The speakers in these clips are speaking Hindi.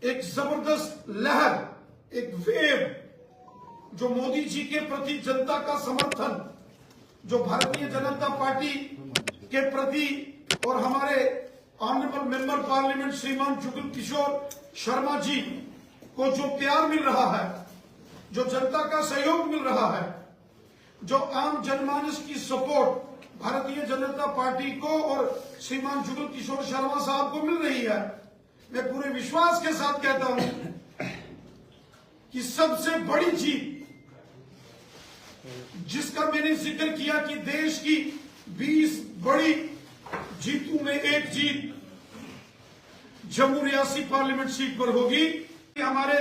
एक जबरदस्त लहर, एक वेव जो मोदी जी के प्रति जनता का समर्थन, जो भारतीय जनता पार्टी के प्रति और हमारे ऑनरेबल मेंबर पार्लियामेंट श्रीमान जुगल किशोर शर्मा जी को जो प्यार मिल रहा है, जो जनता का सहयोग मिल रहा है, जो आम जनमानस की सपोर्ट भारतीय जनता पार्टी को और श्रीमान जुगल किशोर शर्मा साहब को मिल रही है, मैं पूरे विश्वास के साथ कहता हूं कि सबसे बड़ी जीत जिसका मैंने जिक्र किया कि देश की 20 बड़ी जीतों में एक जीत जम्मू रियासी पार्लियामेंट सीट पर होगी। हमारे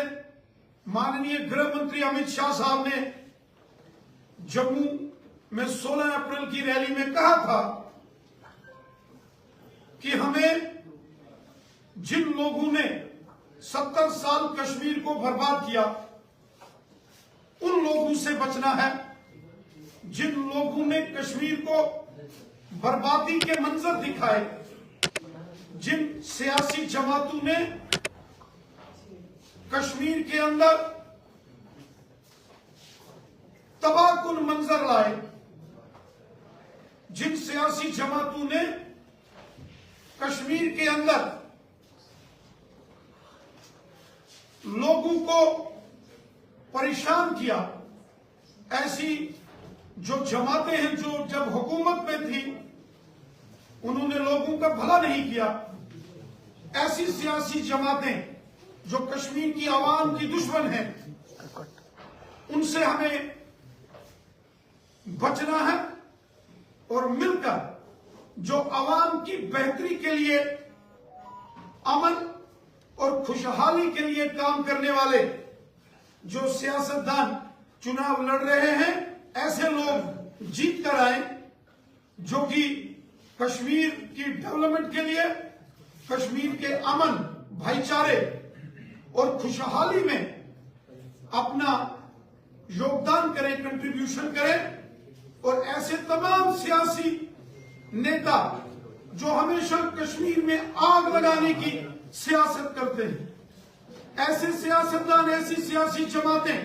माननीय गृह मंत्री अमित शाह साहब ने जम्मू में 16 अप्रैल की रैली में कहा था कि हमें जिन लोगों ने 70 साल कश्मीर को बर्बाद किया उन लोगों से बचना है। जिन लोगों ने कश्मीर को बर्बादी के मंजर दिखाए, जिन सियासी जमातों ने कश्मीर के अंदर तबाहकुन मंजर लाए, जिन सियासी जमातों ने कश्मीर के अंदर लोगों को परेशान किया, ऐसी जो जमातें हैं जो जब हुकूमत में थी उन्होंने लोगों का भला नहीं किया, ऐसी सियासी जमातें जो कश्मीर की आवाम की दुश्मन हैं, उनसे हमें बचना है और मिलकर जो आवाम की बेहतरी के लिए, अमन और खुशहाली के लिए काम करने वाले जो सियासतदान चुनाव लड़ रहे हैं, ऐसे लोग जीत कर आए जो कि कश्मीर की डेवलपमेंट के लिए, कश्मीर के अमन, भाईचारे और खुशहाली में अपना योगदान करें, कंट्रीब्यूशन करें। और ऐसे तमाम सियासी नेता जो हमेशा कश्मीर में आग लगाने की सियासत करते हैं, ऐसे सियासतदान, ऐसी सियासी जमातें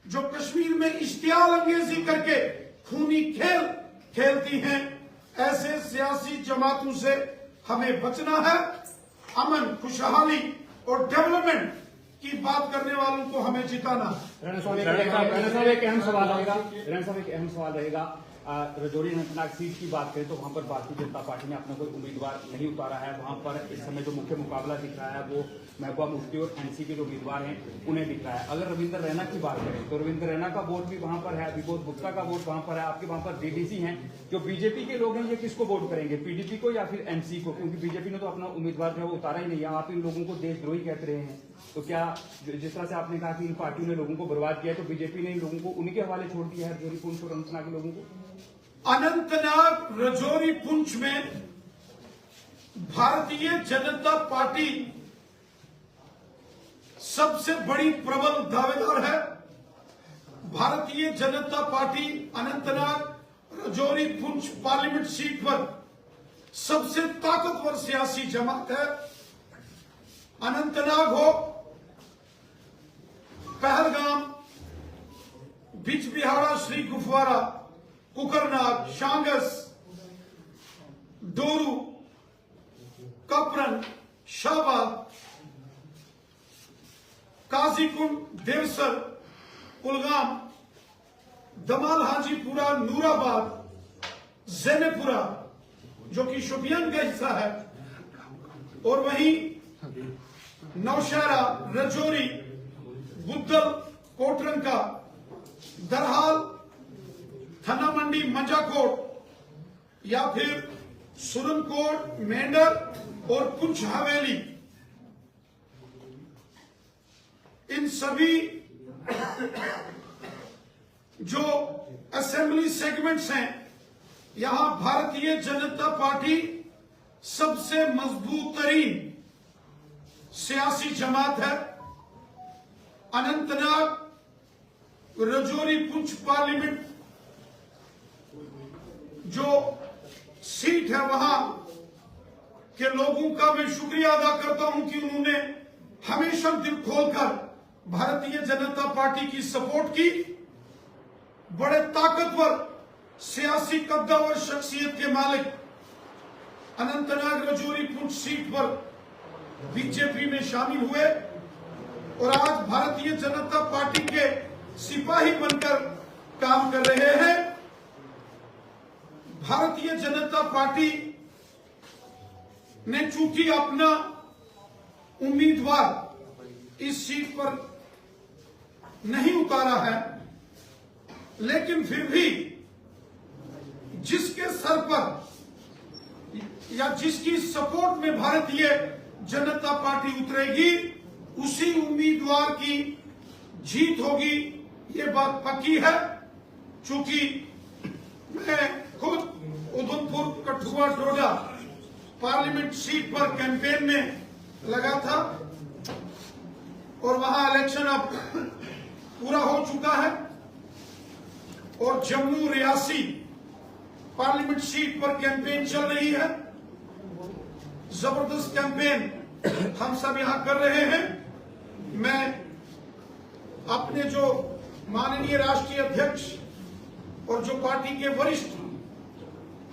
जो कश्मीर में इश्तियाल अंगेजी करके खूनी खेल खेलती हैं, ऐसे सियासी जमातों से हमें बचना है। अमन, खुशहाली और डेवलपमेंट की बात करने वालों को हमें जिताना। राणा साहब एक अहम सवाल रहेगा। रजौरी अनंतनाग सीट की बात करें तो वहां पर भारतीय जनता पार्टी ने अपना कोई उम्मीदवार नहीं उतारा है। वहां पर इस समय जो मुख्य मुकाबला दिख रहा है वो महबूबा मुफ्ती और एनसी के जो उम्मीदवार हैं उन्हें दिख रहा है। अगर रविंद्र रैना की बात करें तो रविंद्र रैना का वोट भी वहां पर है, विबोध गुप्ता का वोट वहां पर है, आपके वहां पर डीडीसी हैं। जो बीजेपी के लोग हैं ये किसको वोट करेंगे, पीडीपी को या फिर एनसी को? क्योंकि बीजेपी ने तो अपना उम्मीदवार जो है वो उतारा ही नहीं है। आप इन लोगों को देशद्रोही कहते रहे हैं, तो क्या जिस तरह से आपने कहा कि इन पार्टियों ने लोगों को बर्बाद किया, तो बीजेपी ने इन लोगों को उन्हीं के हवाले छोड़ दिया है, रजौरी पुंछ और अनंतनाग के लोगों को? अनंतनाग, रजौरी, पुंछ में भारतीय जनता पार्टी सबसे बड़ी प्रबल दावेदार है। Bharatiya Janata party Anantnag, Rajouri, Poonch parliament seat पर सबसे ताकतवर सियासी जमात है। अनंतनाग हो, पहलगाम, बिजबिहाड़ा, श्री गुफवारा, कुकरनाग, शांगस, डोरू, कपरन, शाहबाद, काजीकुंड, देवसर, कुलगाम, दमाल, हाजीपुरा, नूराबाद, जैनपुरा जो कि शोपियान का हिस्सा है, और वहीं नौशहरा, रजौरी, बुद्धल, कोटरंका, दरहाल, थाना मंडी, मंजाकोट या फिर सुरनकोट, मेंढर और पुंछ हवेली, इन सभी जो असेंबली सेगमेंट्स हैं, यहां भारतीय जनता पार्टी सबसे मजबूत तरीन सियासी जमात है। अनंतनाग, रजौरी, पुंछ पार्लियामेंट जो सीट है वहां के लोगों का मैं शुक्रिया अदा करता हूं कि उन्होंने हमेशा दिल खोलकर भारतीय जनता पार्टी की सपोर्ट की। बड़े ताकतवर सियासी कद्दावर शख्सियत के मालिक अनंतनाग रजौरी पुंछ सीट पर बीजेपी में शामिल हुए और आज भारतीय जनता पार्टी के सिपाही बनकर काम कर रहे हैं। भारतीय जनता पार्टी ने चूंकि अपना उम्मीदवार इस सीट पर नहीं उतारा है, लेकिन फिर भी जिसके सर पर या जिसकी सपोर्ट में भारतीय जनता पार्टी उतरेगी उसी उम्मीदवार की जीत होगी, ये बात पक्की है। चूंकि मैं खुद उधमपुर कठुआ डोडा पार्लियामेंट सीट पर कैंपेन में लगा था और वहां इलेक्शन अब पूरा हो चुका है और जम्मू रियासी पार्लियामेंट सीट पर कैंपेन चल रही है। जबरदस्त कैंपेन हम सब यहां कर रहे हैं। मैं अपने जो माननीय राष्ट्रीय अध्यक्ष और जो पार्टी के वरिष्ठ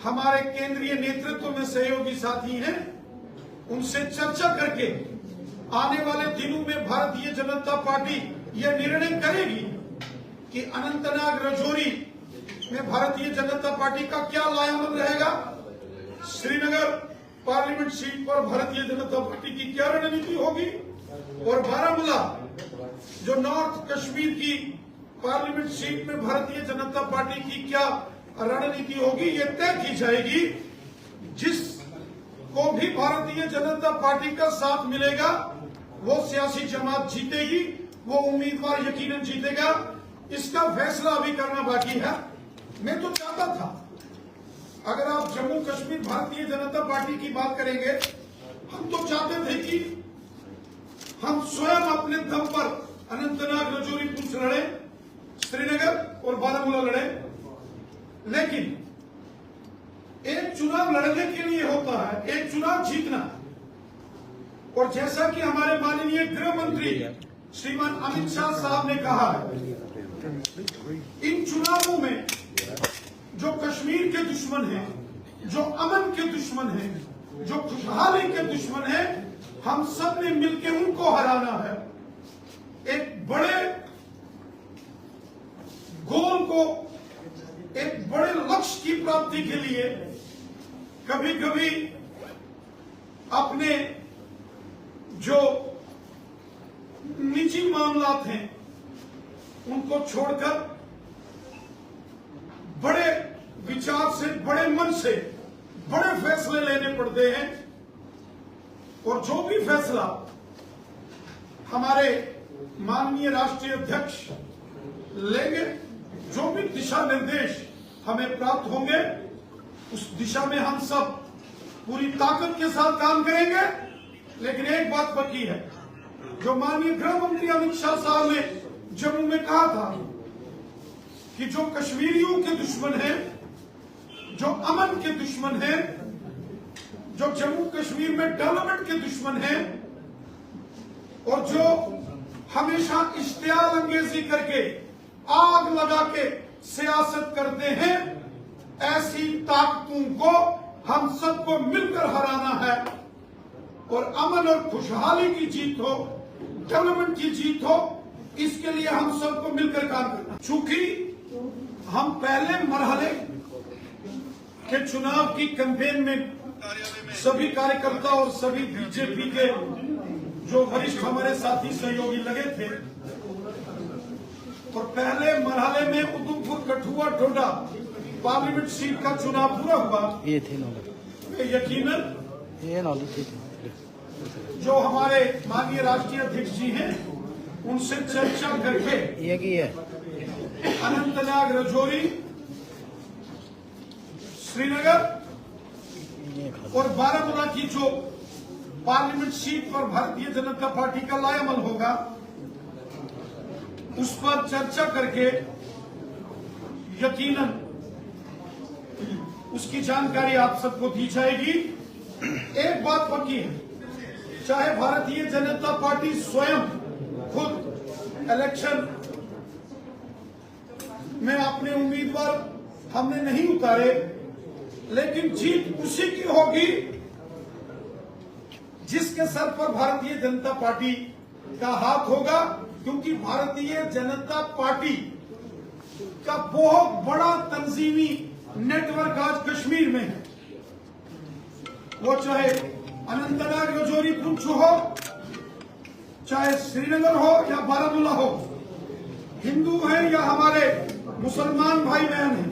हमारे केंद्रीय नेतृत्व में सहयोगी साथी हैं, उनसे चर्चा करके आने वाले दिनों में भारतीय जनता पार्टी यह निर्णय करेगी कि अनंतनाग रजौरी में भारतीय जनता पार्टी का क्या लायामल रहेगा, श्रीनगर पार्लियामेंट सीट पर भारतीय जनता पार्टी की क्या रणनीति होगी और बारामूला जो नॉर्थ कश्मीर की पार्लियामेंट सीट में भारतीय जनता पार्टी की क्या रणनीति होगी, ये तय की जाएगी। जिस को भी भारतीय जनता पार्टी का साथ मिलेगा वो सियासी जमात जीतेगी, वो उम्मीदवार यकीनन जीतेगा। इसका फैसला अभी करना बाकी है। मैं तो चाहता था, अगर आप जम्मू कश्मीर भारतीय जनता पार्टी की बात करेंगे, हम तो चाहते थे कि हम स्वयं अपने दम पर अनंतनाग रजौरी पुंछ लड़े, श्रीनगर और बारामूला लड़े, लेकिन एक चुनाव लड़ने के लिए होता है एक चुनाव जीतना। और जैसा कि हमारे माननीय गृह मंत्री श्रीमान अमित शाह साहब ने कहा है, इन चुनावों में जो कश्मीर के दुश्मन हैं, जो अमन के दुश्मन हैं, जो खुशहाली के दुश्मन हैं, हम सब ने मिलकर उनको हराना है। एक बड़े गोल को, एक बड़े लक्ष्य की प्राप्ति के लिए कभी कभी अपने जो निजी मामलात हैं उनको छोड़कर बड़े विचार से, बड़े मन से बड़े फैसले लेने पड़ते हैं। और जो भी फैसला हमारे माननीय राष्ट्रीय अध्यक्ष लेंगे, जो भी दिशा निर्देश हमें प्राप्त होंगे, उस दिशा में हम सब पूरी ताकत के साथ काम करेंगे। लेकिन एक बात पक्की है, जो माननीय गृह मंत्री अमित शाह साहब ने जम्मू में कहा था कि जो कश्मीरियों के दुश्मन हैं, जो अमन के दुश्मन हैं, जो जम्मू कश्मीर में डेवलपमेंट के दुश्मन हैं और जो हमेशा इश्तियाल अंगेजी करके आग लगा के सियासत करते हैं, ऐसी ताकतों को हम सबको मिलकर हराना है और अमन और खुशहाली की जीत हो, डेवलपमेंट की जीत हो, इसके लिए हम सबको मिलकर काम करना। चूंकि हम पहले मरहले के चुनाव की कैंपेन में सभी कार्यकर्ता और सभी बीजेपी के जो वरिष्ठ हमारे साथी सहयोगी लगे थे, और पहले मरहले में उधमपुर कठुआ डोडा पार्लियामेंट सीट का चुनाव पूरा हुआ। ये थे यकीनन ये जो हमारे माननीय राष्ट्रीय अध्यक्ष जी हैं, उनसे चर्चा करके ये की है अनंतनाग रजौरी, श्रीनगर और बारामूला की जो पार्लियामेंट सीट पर भारतीय जनता पार्टी का लायामल होगा, उस पर चर्चा करके यकीनन उसकी जानकारी आप सबको दी जाएगी। एक बात पक्की है, चाहे भारतीय जनता पार्टी स्वयं खुद इलेक्शन में अपने उम्मीदवार हमने नहीं उतारे, लेकिन जीत उसी की होगी जिसके सर पर भारतीय जनता पार्टी का हाथ होगा, क्योंकि भारतीय जनता पार्टी का बहुत बड़ा तंजीमी नेटवर्क आज कश्मीर में है। वो चाहे अनंतनाग रजौरी पुंछ हो, चाहे श्रीनगर हो या बारामूला हो, हिंदू हैं या हमारे मुसलमान भाई बहन हैं,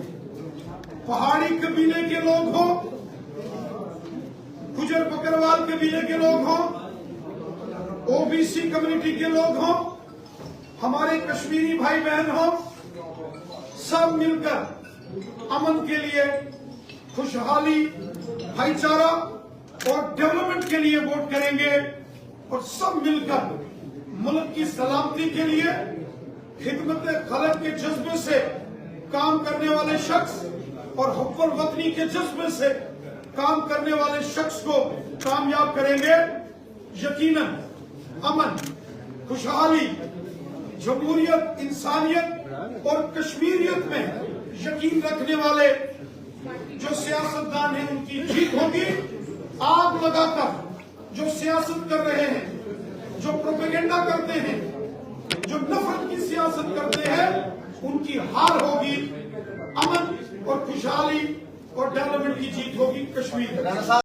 पहाड़ी कबीले के लोग हों, गुजर बकरवाल कबीले के लोग हों, ओबीसी कम्युनिटी के लोग हों, हमारे कश्मीरी भाई बहन हों, सब मिलकर अमन के लिए, खुशहाली, भाईचारा और डेवलपमेंट के लिए वोट करेंगे और सब मिलकर मुल्क की सलामती के लिए खिदमत खलक के जज्बे से काम करने वाले शख्स और हुब्बुल वतनी के जज्बे से काम करने वाले शख्स को कामयाब करेंगे। यकीनन अमन, खुशहाली, जमहूरियत, इंसानियत और कश्मीरियत में यकीन रखने वाले जो सियासतदान हैं उनकी जीत होगी। आग लगाकर जो सियासत कर रहे हैं, जो प्रोपेगेंडा करते हैं, जो नफरत की सियासत करते हैं, उनकी हार होगी। अमन और खुशहाली और डेवलपमेंट की जीत होगी कश्मीर में।